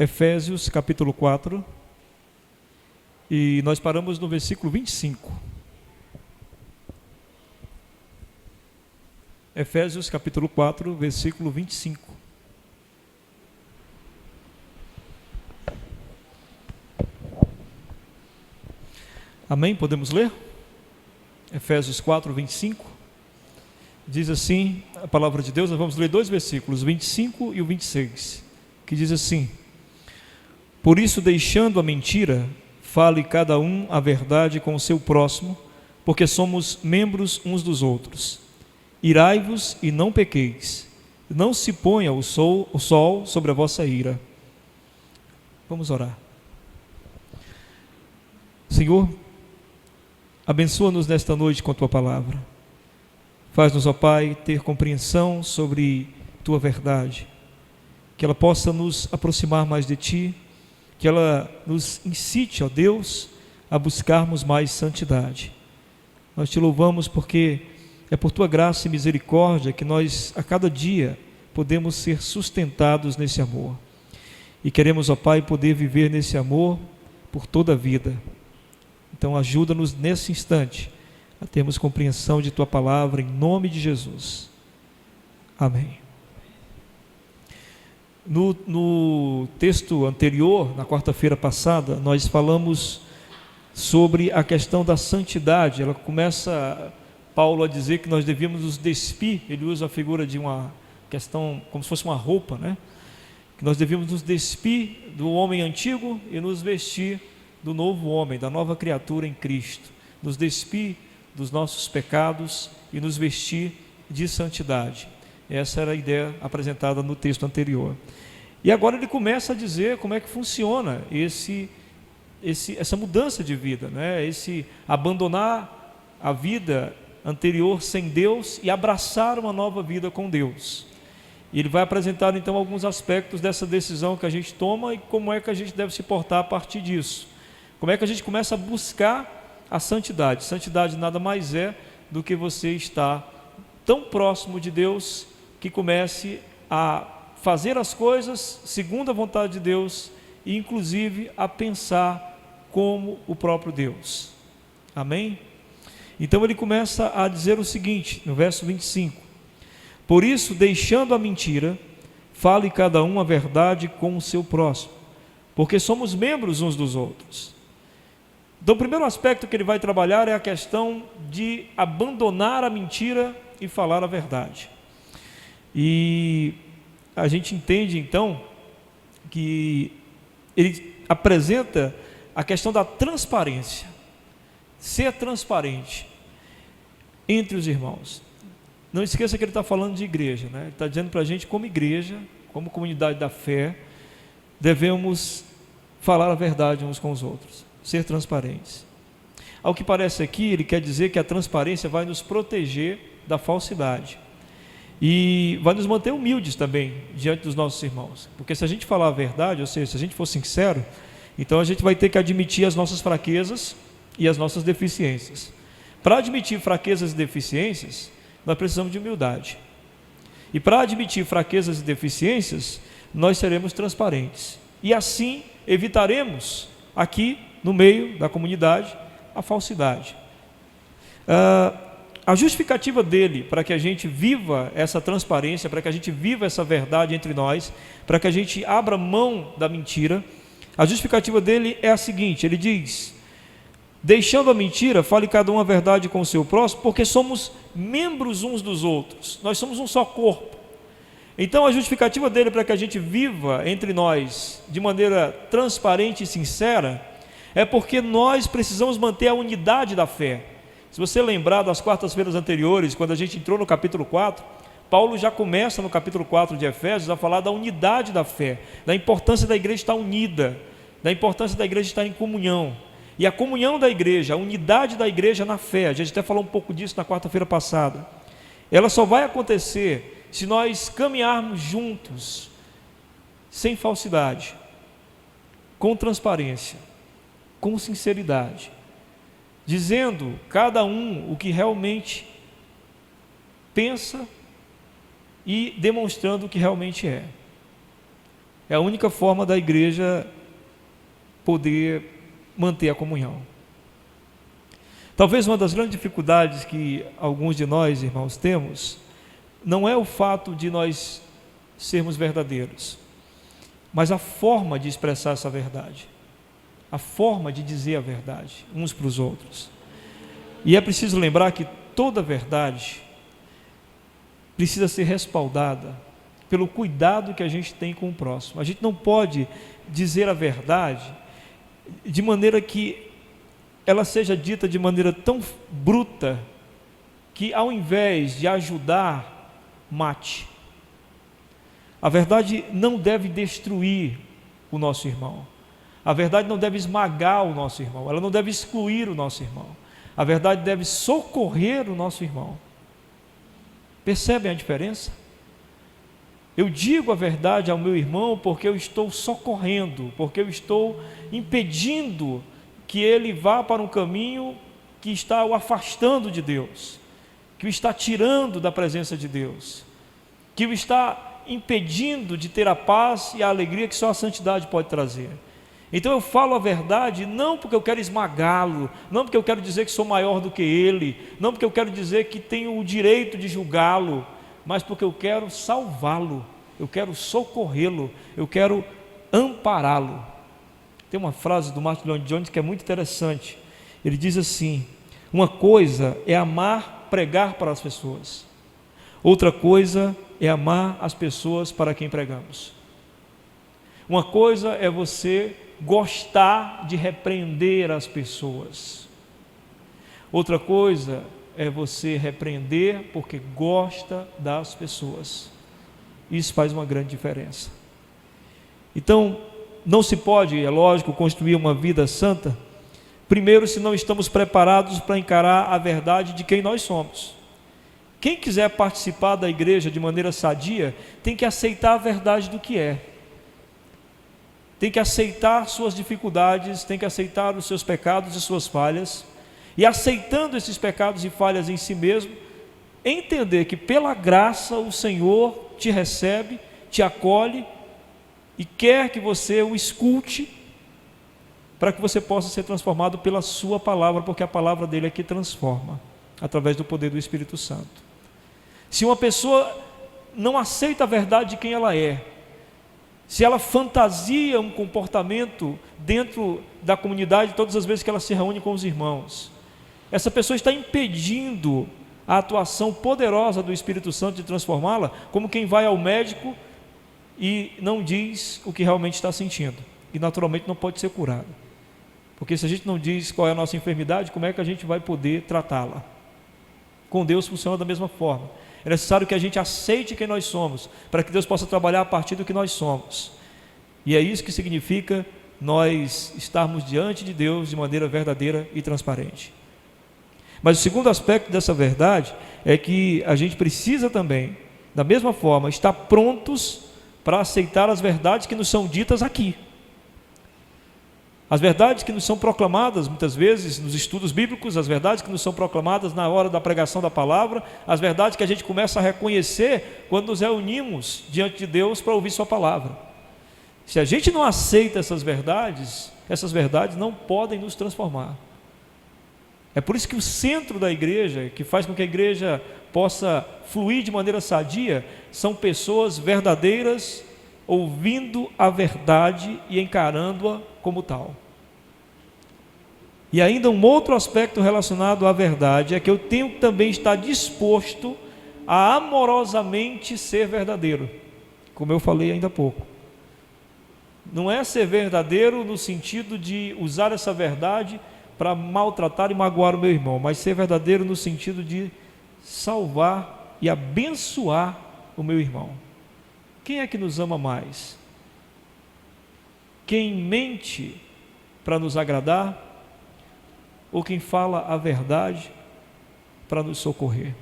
Efésios capítulo 4, e nós paramos no versículo 25. Efésios capítulo 4, versículo 25. Amém? Podemos ler? Efésios 4, 25. Diz assim a palavra de Deus. Nós vamos ler dois versículos, 25 e o 26, que diz assim: Por isso, deixando a mentira, fale cada um a verdade com o seu próximo, porque somos membros uns dos outros. Irai-vos e não pequeis, não se ponha o sol sobre a vossa ira. Vamos orar. Senhor, abençoa-nos nesta noite com a Tua palavra. Faz-nos, ó Pai, ter compreensão sobre Tua verdade, que ela possa nos aproximar mais de Ti, que ela nos incite, ó Deus, a buscarmos mais santidade. Nós Te louvamos porque é por Tua graça e misericórdia que nós, a cada dia, podemos ser sustentados nesse amor. E queremos, ó Pai, poder viver nesse amor por toda a vida. Então ajuda-nos nesse instante a termos compreensão de Tua palavra, em nome de Jesus. Amém. No texto anterior, na quarta-feira passada, nós falamos sobre a questão da santidade. Ela começa, Paulo, a dizer que nós devíamos nos despir. Ele usa a figura de uma questão, como se fosse uma roupa, né? Que nós devíamos nos despir do homem antigo e nos vestir do novo homem, da nova criatura em Cristo. Nos despir dos nossos pecados e nos vestir de santidade. Essa era a ideia apresentada no texto anterior. E agora ele começa a dizer como é que funciona essa mudança de vida, né? Esse abandonar a vida anterior sem Deus e abraçar uma nova vida com Deus. E ele vai apresentar então alguns aspectos dessa decisão que a gente toma e como é que a gente deve se portar a partir disso. Como é que a gente começa a buscar a santidade? Santidade nada mais é do que você estar tão próximo de Deus que comece a fazer as coisas segundo a vontade de Deus e inclusive a pensar como o próprio Deus. Amém? Então ele começa a dizer o seguinte, no verso 25: Por isso, deixando a mentira, fale cada um a verdade com o seu próximo, porque somos membros uns dos outros. Então o primeiro aspecto que ele vai trabalhar é a questão de abandonar a mentira e falar a verdade. E a gente entende então que ele apresenta a questão da transparência, ser transparente entre os irmãos. Não esqueça que ele está falando de igreja, né? Ele está dizendo para a gente, como igreja, como comunidade da fé, devemos falar a verdade uns com os outros, ser transparentes. Ao que parece aqui, ele quer dizer que a transparência vai nos proteger da falsidade e vai nos manter humildes também diante dos nossos irmãos, porque se a gente falar a verdade, ou seja, se a gente for sincero, então a gente vai ter que admitir as nossas fraquezas e as nossas deficiências. Para admitir fraquezas e deficiências, nós precisamos de humildade, e para admitir fraquezas e deficiências, nós seremos transparentes, e assim evitaremos aqui no meio da comunidade a falsidade. A justificativa dele para que a gente viva essa transparência, para que a gente viva essa verdade entre nós, para que a gente abra mão da mentira, a justificativa dele é a seguinte: ele diz: deixando a mentira, fale cada um a verdade com o seu próximo, porque somos membros uns dos outros, nós somos um só corpo. Então a justificativa dele para que a gente viva entre nós de maneira transparente e sincera é porque nós precisamos manter a unidade da fé. Se você lembrar das quartas-feiras anteriores, quando a gente entrou no capítulo 4, Paulo já começa no capítulo 4 de Efésios a falar da unidade da fé, da importância da igreja estar unida, da importância da igreja estar em comunhão. E a comunhão da igreja, a unidade da igreja na fé, a gente até falou um pouco disso na quarta-feira passada, ela só vai acontecer se nós caminharmos juntos, sem falsidade, com transparência, com sinceridade, dizendo cada um o que realmente pensa e demonstrando o que realmente é. É a única forma da igreja poder manter a comunhão. Talvez uma das grandes dificuldades que alguns de nós, irmãos, temos, não é o fato de nós sermos verdadeiros, mas a forma de expressar essa verdade, a forma de dizer a verdade uns para os outros. E é preciso lembrar que toda verdade precisa ser respaldada pelo cuidado que a gente tem com o próximo. A gente não pode dizer a verdade de maneira que ela seja dita de maneira tão bruta que, ao invés de ajudar, mate. A verdade não deve destruir o nosso irmão. A verdade não deve esmagar o nosso irmão. Ela não deve excluir o nosso irmão. A verdade deve socorrer o nosso irmão. Percebem a diferença? Eu digo a verdade ao meu irmão porque eu estou socorrendo, porque eu estou impedindo que ele vá para um caminho que está o afastando de Deus, que o está tirando da presença de Deus, que o está impedindo de ter a paz e a alegria que só a santidade pode trazer. Então eu falo a verdade não porque eu quero esmagá-lo, não porque eu quero dizer que sou maior do que ele, não porque eu quero dizer que tenho o direito de julgá-lo, mas porque eu quero salvá-lo, eu quero socorrê-lo, eu quero ampará-lo. Tem uma frase do Martin Lloyd Jones que é muito interessante. Ele diz assim: uma coisa é amar pregar para as pessoas, outra coisa é amar as pessoas para quem pregamos. Uma coisa é você gostar de repreender as pessoas, outra coisa é você repreender porque gosta das pessoas. Isso faz uma grande diferença. Então, não se pode, é lógico, construir uma vida santa, primeiro, se não estamos preparados para encarar a verdade de quem nós somos. Quem quiser participar da igreja de maneira sadia, tem que aceitar a verdade do que é. Tem que aceitar suas dificuldades, tem que aceitar os seus pecados e suas falhas, e aceitando esses pecados e falhas em si mesmo, entender que pela graça o Senhor te recebe, te acolhe, e quer que você o escute, para que você possa ser transformado pela sua palavra, porque a palavra dele é que transforma, através do poder do Espírito Santo. Se uma pessoa não aceita a verdade de quem ela é, se ela fantasia um comportamento dentro da comunidade todas as vezes que ela se reúne com os irmãos, essa pessoa está impedindo a atuação poderosa do Espírito Santo de transformá-la, como quem vai ao médico e não diz o que realmente está sentindo, e naturalmente não pode ser curado, porque se a gente não diz qual é a nossa enfermidade, como é que a gente vai poder tratá-la? Com Deus funciona da mesma forma. É necessário que a gente aceite quem nós somos, para que Deus possa trabalhar a partir do que nós somos, e é isso que significa nós estarmos diante de Deus de maneira verdadeira e transparente. Mas o segundo aspecto dessa verdade é que a gente precisa também, da mesma forma, estar prontos para aceitar as verdades que nos são ditas aqui. As verdades que nos são proclamadas muitas vezes nos estudos bíblicos, as verdades que nos são proclamadas na hora da pregação da palavra, as verdades que a gente começa a reconhecer quando nos reunimos diante de Deus para ouvir sua palavra. Se a gente não aceita essas verdades não podem nos transformar. É por isso que o centro da igreja, que faz com que a igreja possa fluir de maneira sadia, são pessoas verdadeiras, ouvindo a verdade e encarando-a como tal. E ainda um outro aspecto relacionado à verdade é que eu tenho que também estar disposto a amorosamente ser verdadeiro, como eu falei ainda há pouco. Não é ser verdadeiro no sentido de usar essa verdade para maltratar e magoar o meu irmão, mas ser verdadeiro no sentido de salvar e abençoar o meu irmão. Quem é que nos ama mais? Quem mente para nos agradar ou quem fala a verdade para nos socorrer?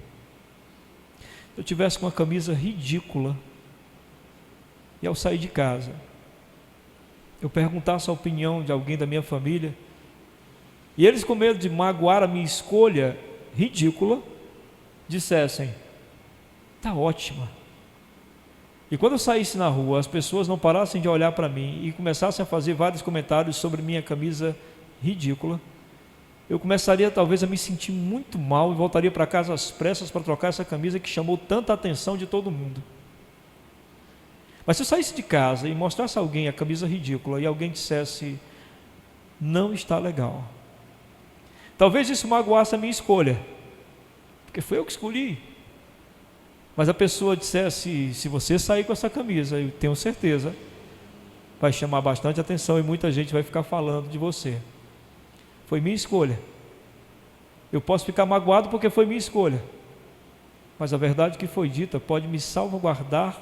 Se eu tivesse com uma camisa ridícula e ao sair de casa eu perguntasse a opinião de alguém da minha família e eles, com medo de magoar a minha escolha ridícula, dissessem: está ótima, E quando eu saísse na rua, as pessoas não parassem de olhar para mim e começassem a fazer vários comentários sobre minha camisa ridícula, eu começaria talvez a me sentir muito mal e voltaria para casa às pressas para trocar essa camisa que chamou tanta atenção de todo mundo. Mas se eu saísse de casa e mostrasse a alguém a camisa ridícula e alguém dissesse, não está legal, talvez isso magoasse a minha escolha, porque foi eu que escolhi. Mas a pessoa dissesse, se você sair com essa camisa, eu tenho certeza, vai chamar bastante atenção e muita gente vai ficar falando de você. Foi minha escolha. Eu posso ficar magoado porque foi minha escolha, mas a verdade que foi dita pode me salvaguardar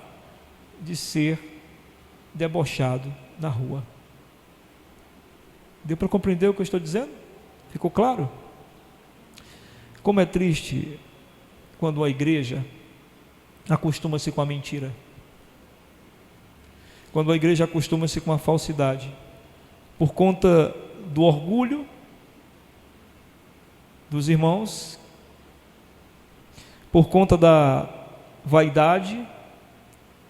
de ser debochado na rua. Deu para compreender o que eu estou dizendo? Ficou claro? Como é triste quando a igreja acostuma-se com a mentira, quando a igreja acostuma-se com a falsidade, por conta do orgulho dos irmãos, por conta da vaidade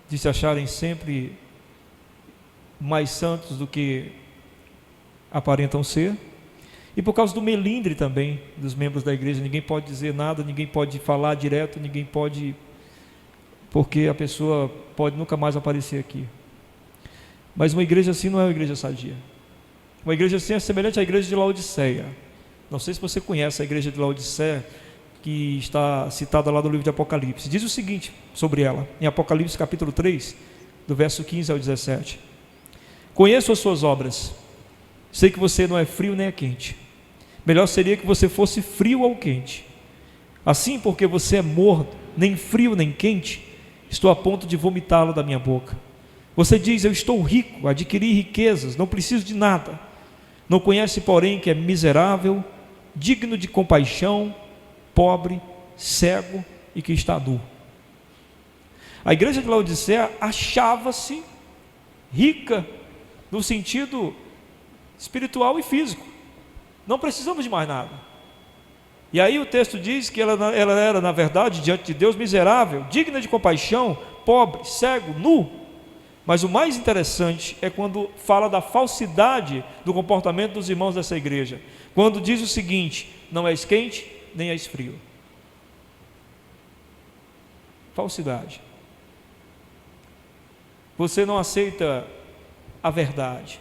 de se acharem sempre mais santos do que aparentam ser, e por causa do melindre também dos membros da igreja. Ninguém pode dizer nada, ninguém pode falar direto, ninguém pode, porque a pessoa pode nunca mais aparecer aqui. Mas uma igreja assim não é uma igreja sadia. Uma igreja assim é semelhante à igreja de Laodiceia. Não sei se você conhece a igreja de Laodiceia, que está citada lá no livro de Apocalipse. Diz o seguinte sobre ela, em Apocalipse capítulo 3, do verso 15 ao 17. Conheço as suas obras, sei que você não é frio nem é quente. Melhor seria que você fosse frio ou quente. Assim, porque você é morno, nem frio nem quente, estou a ponto de vomitá-lo da minha boca. Você diz, eu estou rico, adquiri riquezas, não preciso de nada. Não conhece, porém, que é miserável, digno de compaixão, pobre, cego e que está nu. A igreja de Laodiceia achava-se rica no sentido espiritual e físico. Não precisamos de mais nada. E aí o texto diz que ela era, na verdade, diante de Deus, miserável, digna de compaixão, pobre, cego, nu. Mas o mais interessante é quando fala da falsidade do comportamento dos irmãos dessa igreja. Quando diz o seguinte, não és quente, nem és frio. Falsidade. Você não aceita a verdade.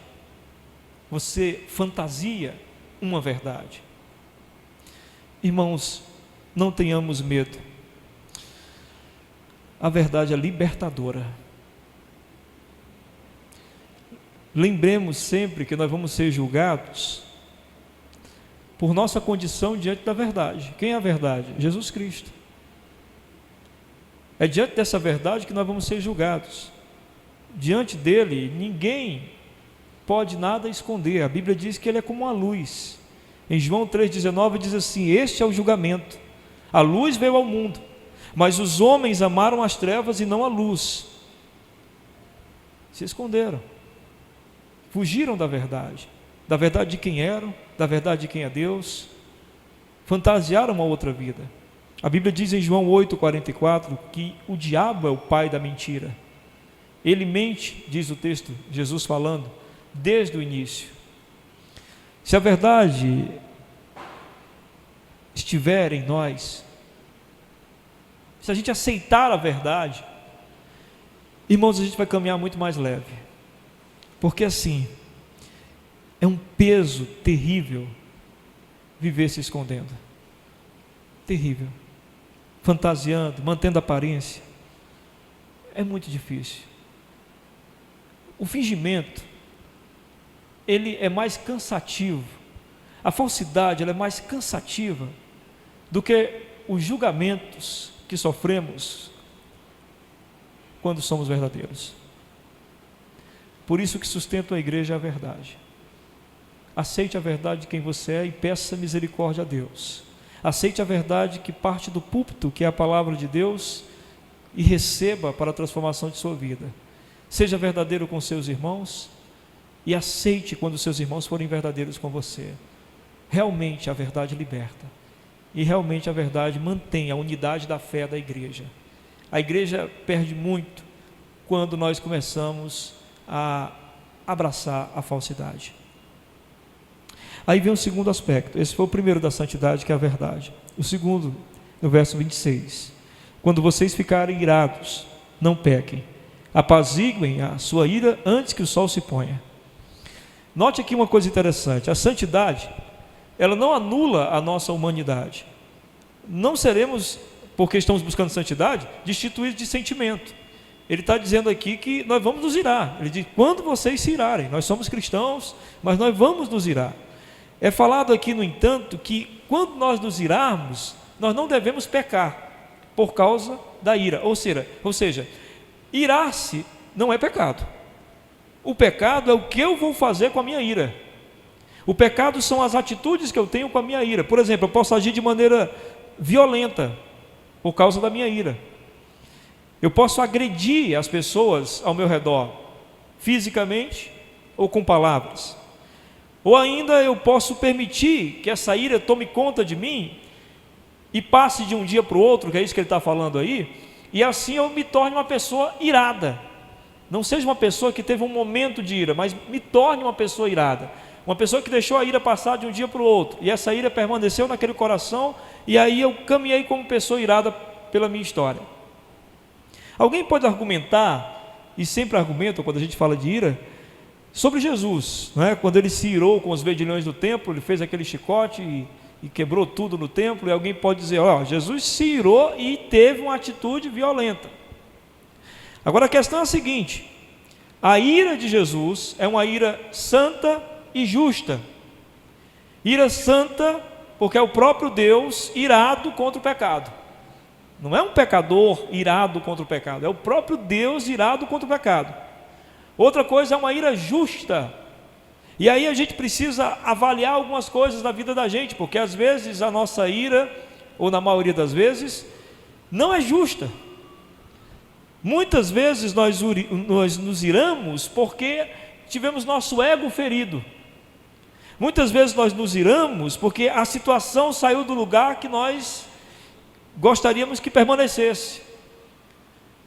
Você fantasia uma verdade. Irmãos, não tenhamos medo. A verdade é libertadora. Lembremos sempre que nós vamos ser julgados por nossa condição diante da verdade. Quem é a verdade? Jesus Cristo. É diante dessa verdade que nós vamos ser julgados. Diante dele, ninguém pode nada esconder. A Bíblia diz que ele é como a luz. Em João 3,19 diz assim, este é o julgamento. A luz veio ao mundo, mas os homens amaram as trevas e não a luz. Se esconderam. Fugiram da verdade de quem eram, da verdade de quem é Deus, fantasiaram uma outra vida. A Bíblia diz em João 8,44 que o diabo é o pai da mentira. Ele mente, diz o texto, Jesus falando, desde o início. Se a verdade estiver em nós, se a gente aceitar a verdade, irmãos, a gente vai caminhar muito mais leve. Porque assim, é um peso terrível viver se escondendo. Terrível. Fantasiando, mantendo aparência. É muito difícil. O fingimento, ele é mais cansativo. A falsidade, ela é mais cansativa do que os julgamentos que sofremos quando somos verdadeiros. Por isso que sustenta a igreja é a verdade. Aceite a verdade de quem você é e peça misericórdia a Deus. Aceite a verdade que parte do púlpito, que é a palavra de Deus, e receba para a transformação de sua vida. Seja verdadeiro com seus irmãos e aceite quando seus irmãos forem verdadeiros com você. Realmente a verdade liberta. E realmente a verdade mantém a unidade da fé da igreja. A igreja perde muito quando nós começamos a abraçar a falsidade. Aí vem o segundo aspecto. Esse foi o primeiro da santidade, que é a verdade. O segundo, no verso 26. Quando vocês ficarem irados, não pequem. Apaziguem a sua ira antes que o sol se ponha. Note aqui uma coisa interessante. A santidade, ela não anula a nossa humanidade. Não seremos, porque estamos buscando santidade, destituídos de sentimento. Ele está dizendo aqui que nós vamos nos irar. Ele diz, quando vocês se irarem, nós somos cristãos, mas nós vamos nos irar. É falado aqui, no entanto, que quando nós nos irarmos, nós não devemos pecar por causa da ira. Ou seja, irar-se não é pecado. O pecado é o que eu vou fazer com a minha ira. O pecado são as atitudes que eu tenho com a minha ira. Por exemplo, eu posso agir de maneira violenta por causa da minha ira. Eu posso agredir as pessoas ao meu redor, fisicamente ou com palavras. Ou ainda eu posso permitir que essa ira tome conta de mim e passe de um dia para o outro, que é isso que ele está falando aí, e assim eu me torne uma pessoa irada. Não seja uma pessoa que teve um momento de ira, mas me torne uma pessoa irada. Uma pessoa que deixou a ira passar de um dia para o outro, e essa ira permaneceu naquele coração, e aí eu caminhei como pessoa irada pela minha história. Alguém pode argumentar, e sempre argumenta quando a gente fala de ira, sobre Jesus, não é? Quando ele se irou com os vendilhões do templo, ele fez aquele chicote e quebrou tudo no templo, e alguém pode dizer, Jesus se irou e teve uma atitude violenta. Agora a questão é a seguinte, a ira de Jesus é uma ira santa e justa. Ira santa porque é o próprio Deus irado contra o pecado. Não é um pecador irado contra o pecado, é o próprio Deus irado contra o pecado. Outra coisa é uma ira justa. E aí a gente precisa avaliar algumas coisas na vida da gente, porque às vezes a nossa ira, ou na maioria das vezes, não é justa. Muitas vezes nós nos iramos porque tivemos nosso ego ferido. Muitas vezes nós nos iramos porque a situação saiu do lugar que nós gostaríamos que permanecesse.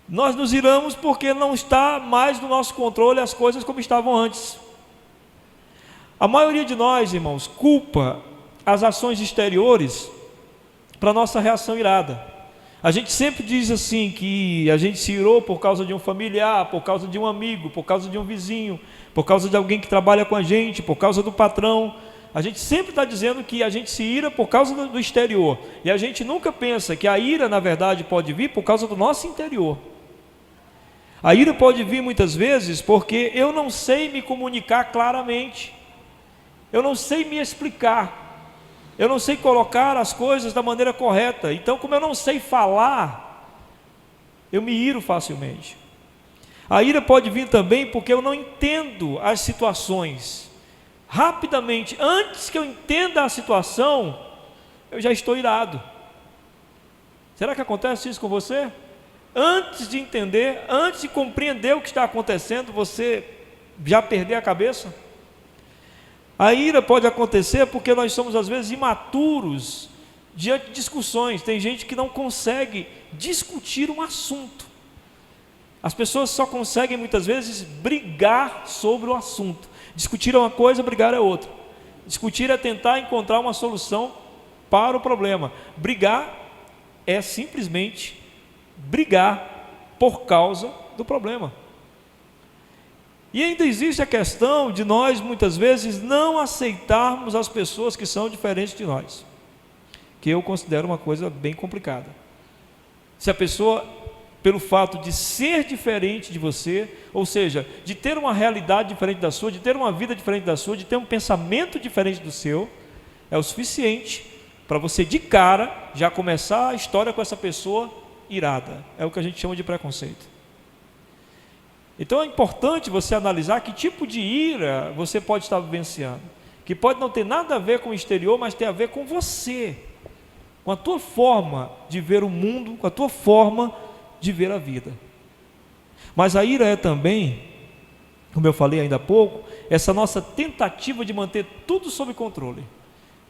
Nós nos iramos porque não está mais no nosso controle as coisas como estavam antes. A maioria de nós, irmãos, culpa as ações exteriores para a nossa reação irada. A gente sempre diz assim que a gente se irou por causa de um familiar, por causa de um amigo, por causa de um vizinho, por causa de alguém que trabalha com a gente, por causa do patrão. A gente sempre está dizendo que a gente se ira por causa do exterior. E a gente nunca pensa que a ira, na verdade, pode vir por causa do nosso interior. A ira pode vir muitas vezes porque eu não sei me comunicar claramente. Eu não sei me explicar. Eu não sei colocar as coisas da maneira correta. Então, como eu não sei falar, eu me iro facilmente. A ira pode vir também porque eu não entendo as situações. Rapidamente, antes que eu entenda a situação, eu já estou irado. Será que acontece isso com você? Antes de entender, antes de compreender o que está acontecendo, você já perder a cabeça? A ira pode acontecer porque nós somos às vezes imaturos diante de discussões. Tem gente que não consegue discutir um assunto. As pessoas só conseguem muitas vezes brigar sobre o assunto. Discutir é uma coisa, brigar é outra. Discutir é tentar encontrar uma solução para o problema. Brigar é simplesmente brigar por causa do problema. E ainda existe a questão de nós muitas vezes não aceitarmos as pessoas que são diferentes de nós, que eu considero uma coisa bem complicada. Se a pessoa, pelo fato de ser diferente de você, ou seja, de ter uma realidade diferente da sua, de ter uma vida diferente da sua, de ter um pensamento diferente do seu, é o suficiente para você de cara já começar a história com essa pessoa irada. É o que a gente chama de preconceito. Então é importante você analisar que tipo de ira você pode estar vivenciando, que pode não ter nada a ver com o exterior, mas tem a ver com você, com a tua forma de ver o mundo, com a tua forma de ver a vida. Mas a ira é também, como eu falei ainda há pouco, essa nossa tentativa de manter tudo sob controle.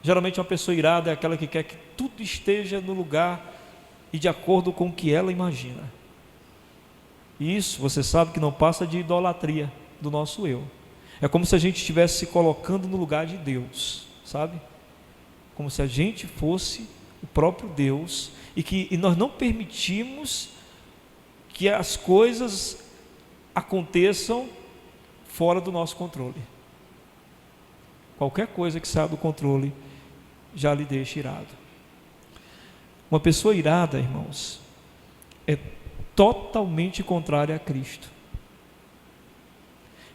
Geralmente uma pessoa irada é aquela que quer que tudo esteja no lugar e de acordo com o que ela imagina. E isso, você sabe que não passa de idolatria do nosso eu. É como se a gente estivesse se colocando no lugar de Deus, sabe? Como se a gente fosse o próprio Deus e nós não permitimos que as coisas aconteçam fora do nosso controle. Qualquer coisa que saia do controle já lhe deixa irado. Uma pessoa irada, irmãos, é totalmente contrária a Cristo.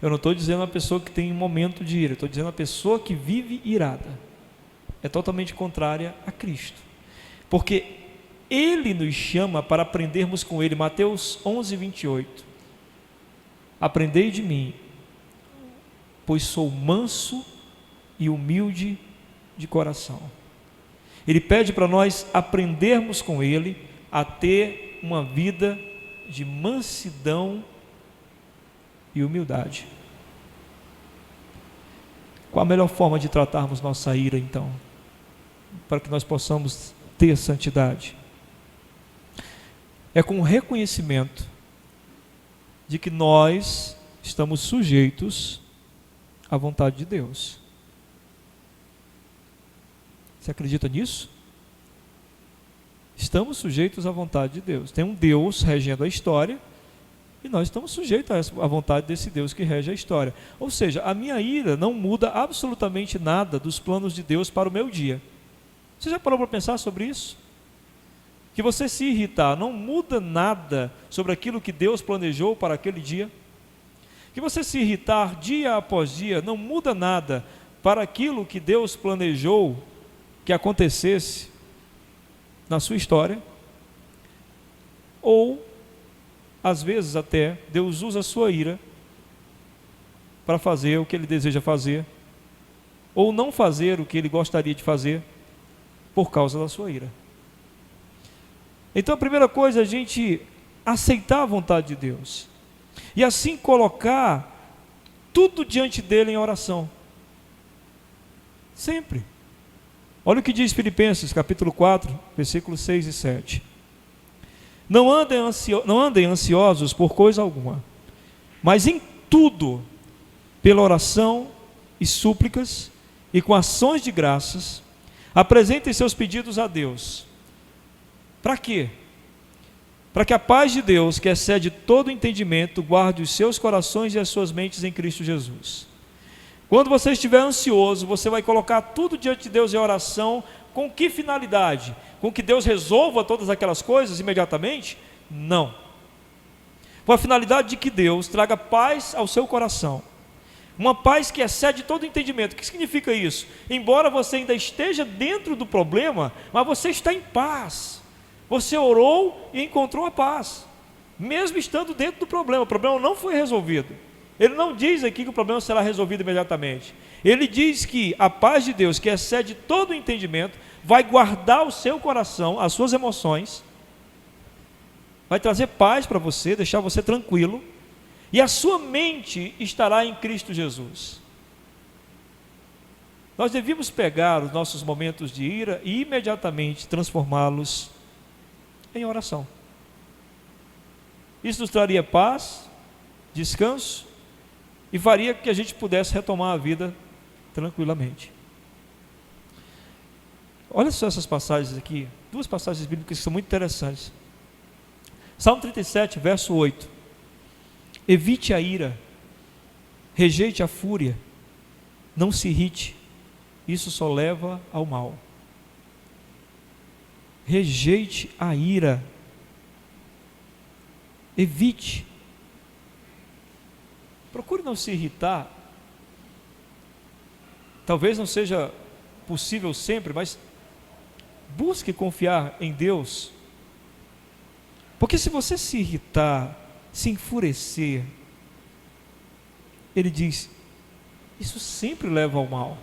Eu não estou dizendo uma pessoa que tem um momento de ira, estou dizendo uma pessoa que vive irada. É totalmente contrária a Cristo. Porque Ele nos chama para aprendermos com Ele. Mateus 11, 28. Aprendei de mim, pois sou manso e humilde de coração. Ele pede para nós aprendermos com Ele a ter uma vida de mansidão e humildade. Qual a melhor forma de tratarmos nossa ira, então, para que nós possamos ter santidade? É com o reconhecimento de que nós estamos sujeitos à vontade de Deus. Você acredita nisso? Estamos sujeitos à vontade de Deus. Tem um Deus regendo a história e nós estamos sujeitos à vontade desse Deus que rege a história. Ou seja, a minha ira não muda absolutamente nada dos planos de Deus para o meu dia. Você já parou para pensar sobre isso? Que você se irritar não muda nada sobre aquilo que Deus planejou para aquele dia. Que você se irritar dia após dia não muda nada para aquilo que Deus planejou que acontecesse na sua história. Ou, às vezes até, Deus usa a sua ira para fazer o que Ele deseja fazer, ou não fazer o que Ele gostaria de fazer, por causa da sua ira. Então a primeira coisa é a gente aceitar a vontade de Deus, e assim colocar tudo diante dEle em oração, sempre. Olha o que diz Filipenses capítulo 4, versículos 6 e 7. Não andem ansiosos por coisa alguma, mas em tudo, pela oração e súplicas, e com ações de graças, apresentem seus pedidos a Deus. Para quê? Para que a paz de Deus, que excede todo entendimento, guarde os seus corações e as suas mentes em Cristo Jesus. Quando você estiver ansioso, você vai colocar tudo diante de Deus em oração. Com que finalidade? Com que Deus resolva todas aquelas coisas imediatamente? Não. Com a finalidade de que Deus traga paz ao seu coração. Uma paz que excede todo entendimento. O que significa isso? Embora você ainda esteja dentro do problema, mas você está em paz. Você orou e encontrou a paz, mesmo estando dentro do problema. O problema não foi resolvido. Ele não diz aqui que o problema será resolvido imediatamente. Ele diz que a paz de Deus, que excede todo o entendimento, vai guardar o seu coração, as suas emoções, vai trazer paz para você, deixar você tranquilo, e a sua mente estará em Cristo Jesus. Nós devíamos pegar os nossos momentos de ira e imediatamente transformá-los em oração. Isso nos traria paz, descanso, e faria que a gente pudesse retomar a vida tranquilamente. Olha só essas passagens aqui, duas passagens bíblicas que são muito interessantes. Salmo 37, verso 8. Evite a ira, rejeite a fúria, não se irrite, isso só leva ao mal. Rejeite a ira, evite. Procure não se irritar. Talvez não seja possível sempre, mas busque confiar em Deus. Porque se você se irritar, se enfurecer, Ele diz, isso sempre leva ao mal.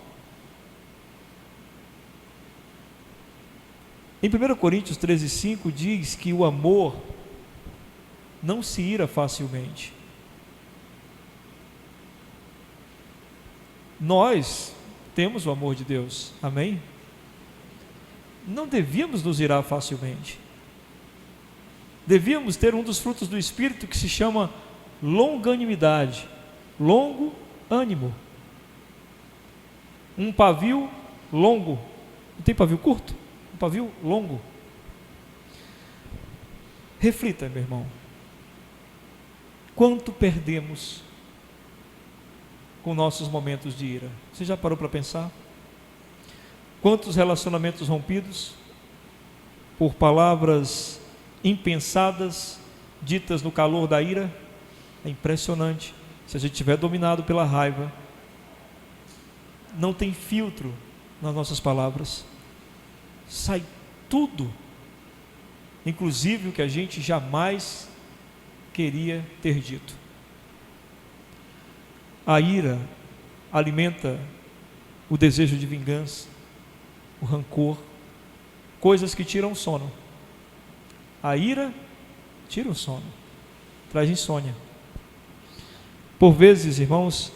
Em 1 Coríntios 13:5 diz que o amor não se ira facilmente. Nós temos o amor de Deus, amém? Não devíamos nos irar facilmente. devíamos ter um dos frutos do Espírito que se chama longanimidade, longo ânimo. Um pavio longo, não tem pavio curto? Um pavio longo. Reflita, meu irmão, quanto perdemos com nossos momentos de ira? Você já parou para pensar? Quantos relacionamentos rompidos por palavras impensadas, ditas no calor da ira? É impressionante. Se a gente estiver dominado pela raiva, não tem filtro nas nossas palavras, sai tudo, inclusive o que a gente jamais queria ter dito. A ira alimenta o desejo de vingança, o rancor, coisas que tiram o sono. A ira tira o sono, traz insônia. Por vezes, irmãos,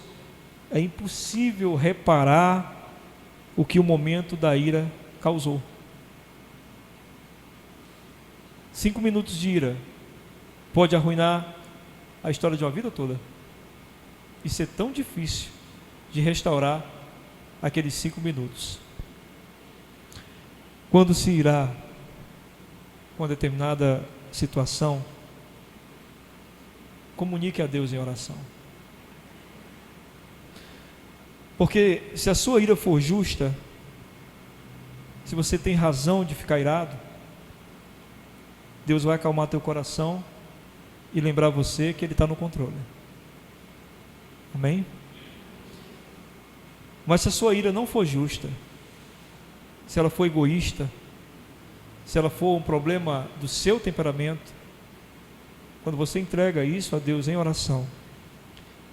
é impossível reparar o que o momento da ira causou. 5 minutos de ira pode arruinar a história de uma vida toda. Isso é tão difícil de restaurar aqueles 5 minutos. Quando se irá com determinada situação, comunique a Deus em oração. Porque se a sua ira for justa, se você tem razão de ficar irado, Deus vai acalmar teu coração e lembrar você que Ele está no controle. Amém? Mas se a sua ira não for justa, se ela for egoísta, se ela for um problema do seu temperamento, quando você entrega isso a Deus em oração,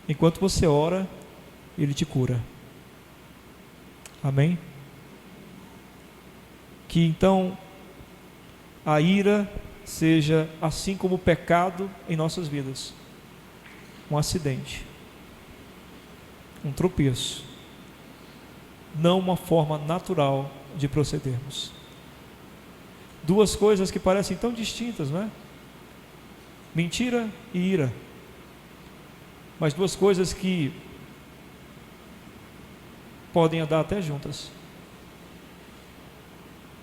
enquanto você ora, Ele te cura. Amém? Que então a ira seja assim como o pecado em nossas vidas, um acidente, um tropeço, não uma forma natural de procedermos. Duas coisas que parecem tão distintas, não é? Mentira e ira, mas duas coisas que podem andar até juntas.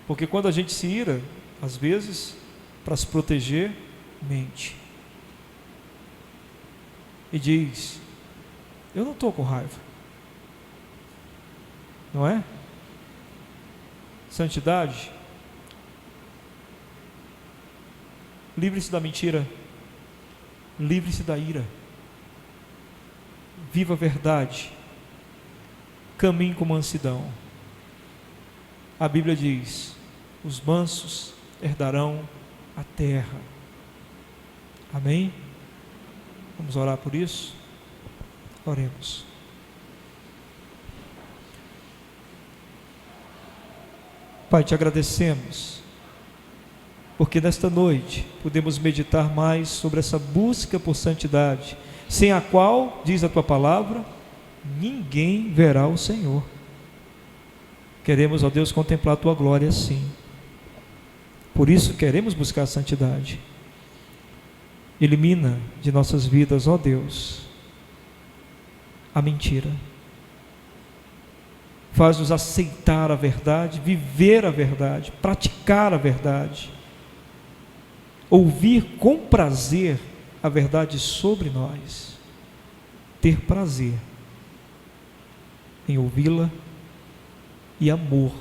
Porque quando a gente se ira, às vezes, para se proteger, mente e diz: eu não estou com raiva, não é? Santidade, livre-se da mentira, livre-se da ira, viva a verdade, caminhe com mansidão. A Bíblia diz: os mansos herdarão a terra. Amém? Vamos orar por isso? Oremos. Pai, te agradecemos, porque nesta noite podemos meditar mais sobre essa busca por santidade, sem a qual, diz a tua palavra, ninguém verá o Senhor. Queremos, ó Deus, contemplar a tua glória sim. Por isso queremos buscar a santidade. Elimina de nossas vidas, ó Deus, a mentira. Faz-nos aceitar a verdade, viver a verdade, praticar a verdade, ouvir com prazer a verdade sobre nós, ter prazer em ouvi-la e amor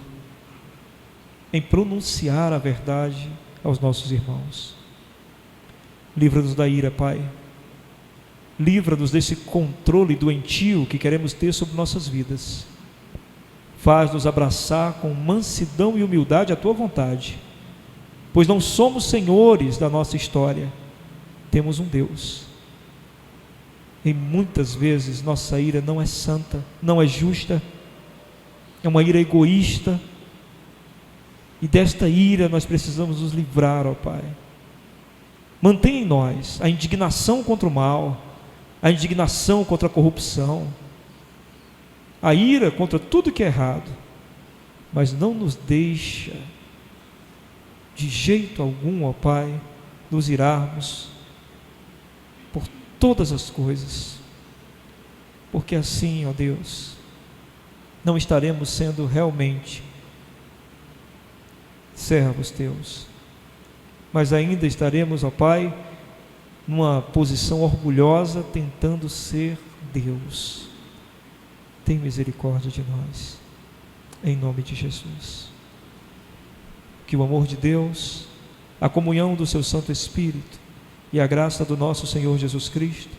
em pronunciar a verdade aos nossos irmãos. Livra-nos da ira, Pai. Livra-nos desse controle doentio que queremos ter sobre nossas vidas. Faz-nos abraçar com mansidão e humildade a tua vontade, pois não somos senhores da nossa história, temos um Deus. E muitas vezes nossa ira não é santa, não é justa, é uma ira egoísta, e desta ira nós precisamos nos livrar, ó Pai. Mantenha em nós a indignação contra o mal, a indignação contra a corrupção, a ira contra tudo que é errado, mas não nos deixa de jeito algum, ó Pai, nos irarmos por todas as coisas, porque assim, ó Deus, não estaremos sendo realmente servos teus, mas ainda estaremos, ó Pai, numa posição orgulhosa, tentando ser Deus. Tem misericórdia de nós, em nome de Jesus. Que o amor de Deus, a comunhão do seu Santo Espírito e a graça do nosso Senhor Jesus Cristo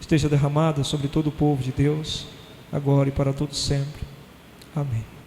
esteja derramada sobre todo o povo de Deus, agora e para todo sempre. Amém.